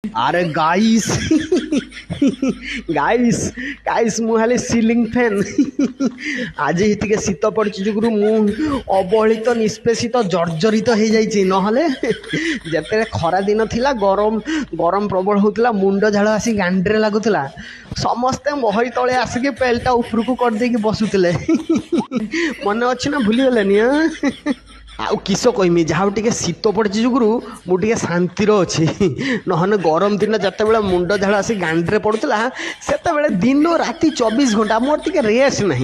अरे guys guys guys मुहाले ceiling fan आज टिके शीत पड़ी जुगु मु अवहेलित निष्पेषित जर्जरित हो जाइए नहले जिते खरा दिन थिला गरम गरम प्रबल होता मुंड झाड़ आसी गांडे लगुला समस्ते मोहरी तले आसिक पेलटा उपरकू करदे बसुले मन अच्छी ना भूलीगले आउ किस कहमी जहाँ टे शीत पड़ी जुगु मुझे शांति अच्छी नहने गरम दिन जिते बड़े मुंड झाड़ आसी गांडे पड़ूला से दिन राति 24 घंटा मोर टे रेस्ट ना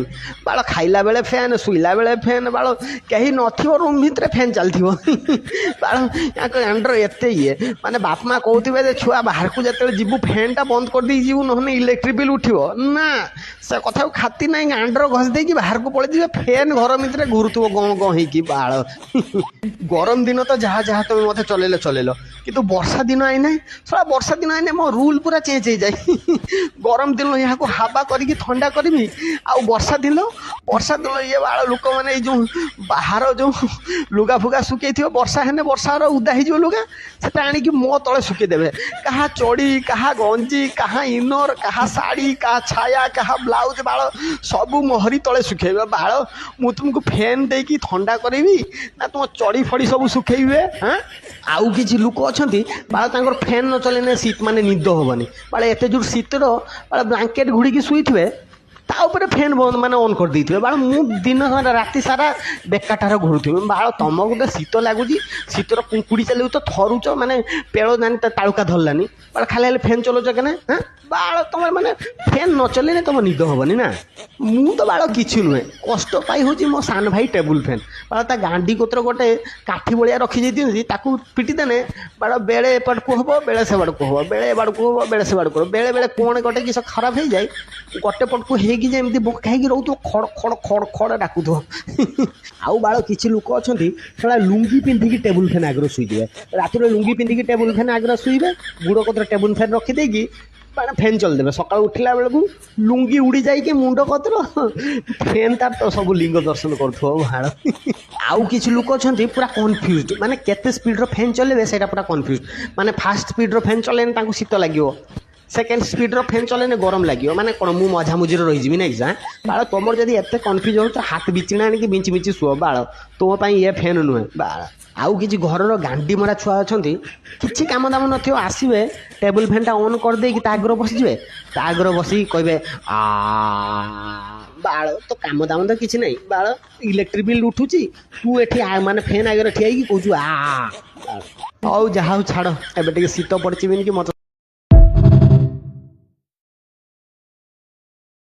बाल खाइला बेले फैन शुला बेले फैन बाल कहीं नूम भितर फैन चलती बाल या गांडर एत ये माने बाप माँ कहते छुआ बाहर को जो जीवु फैन टा बंद कर दे जीवु नहने इलेक्ट्रिक बिल उठो ना से कथा खाती ना गांडर घस दे बाहर को पड़े फैन घर भितर घुरुव गं गं हो बाल गरम दिन तो जहाँ जहाँ तुम मत चल चल कि वर्षा दिन आई ना सारा वर्षा दिन आई ना मो रूल पूरा चेंज हो जाए गरम दिन यहाँ को हावा करी ठंडा करी आ वर्षा दिन ये बाल लोक मैंने जो बाहर जो लुगा फुगा सुखे वर्षा है वर्षा उदा हो लुगा से आणिक मो तले सुखेदेवे क्या चढ़ी क्या गंजी क्या इनर क्या शाढ़ी क्या छाया क्या ब्लाउज बाल सबू मोहरी तले सुखेबे बाल मु तुमको फैन देकी ठंडा करी ना तुम चढ़ी फड़ी सब सुखेबे हाँ आउ किसी लोक अच्छा बाल तक फैन न चलेने शीत माने निद हेनी बाल एत जोर शीतर बाल ब्लांकेट घोड़ी शुईथे ताऊपर फैन बंद माने ऑन कर देते बाल मु दिन सारा राति सारा बेकाटार घुरुथि बाल तुम गोटे शीत लगुच शीतर कुंकुड़ी चलो तो थरुच माने पेड़ जानी तालुका धरलानी बाल खाली फैन चलाउच के हाँ बाल तुम माने फैन न चलेने तुम निद हेनी ना मु तो बाल कि नुहे कष्ट पाई हूँ मो सान भाई टेबुल फैन बाल ता गांडी कोतर गोटे काठी भलिया रखी जाती पिटिदेने बाल बेले एपट को हम बेले से बाड़ को हम बेले ए बाड़ को हम बेले से बाड़ को बेले बेले कौन गोटे किस खराब हो जाए गोटे पट को होमती बकाई रोथ खड़ खड़ खड़ खड़ डाकुथ आउ बाल किसी लोक अच्छा सारा लुंगी पिंधिकी टेबुल फैन आगे शुईदे रात लुंगी पिंधिकी टेबुल फैन आगे शुईबे गुड़ कतर टेबुल फैन रखिदेगी मैंने फैन चलदेवे सका उठला बेलू लुंगी उड़ी जाइए मुंड कतर फैन तार तो सब लिंग दर्शन कर आउ किसी लोक अच्छा पूरा कन्फ्यूज माने केते स्पीड फैन चलेबे सेटा पूरा कन्फ्यूज माने फास्ट स्पीड फैन चलेने शीत लगे सेकेंड स्पीड फैन चलेने गरम लगे माने कौन मु मझामुझी रही ना एग्जाम बाल तुम जब एत कन्फ्यूज हो तो हाथ बिचिना आनी बिंची बिंची शुभ बाल तुम ये फैन नुहे बाल आउ किसी घर गांडी मरा छुआ अच्छा किसी कम दाम न आसवे टेबुल फैन टा ऑन कर दे आगे बसीजे आगे बस कहे आ बाल तो कम दाम तो किसी नहीं बाल इलेक्ट्रिक बिल उठुची तू ये माने फैन आगे ठिया कहूँ आ जहाँ छाड़ एबे शीत पड़ी कि मत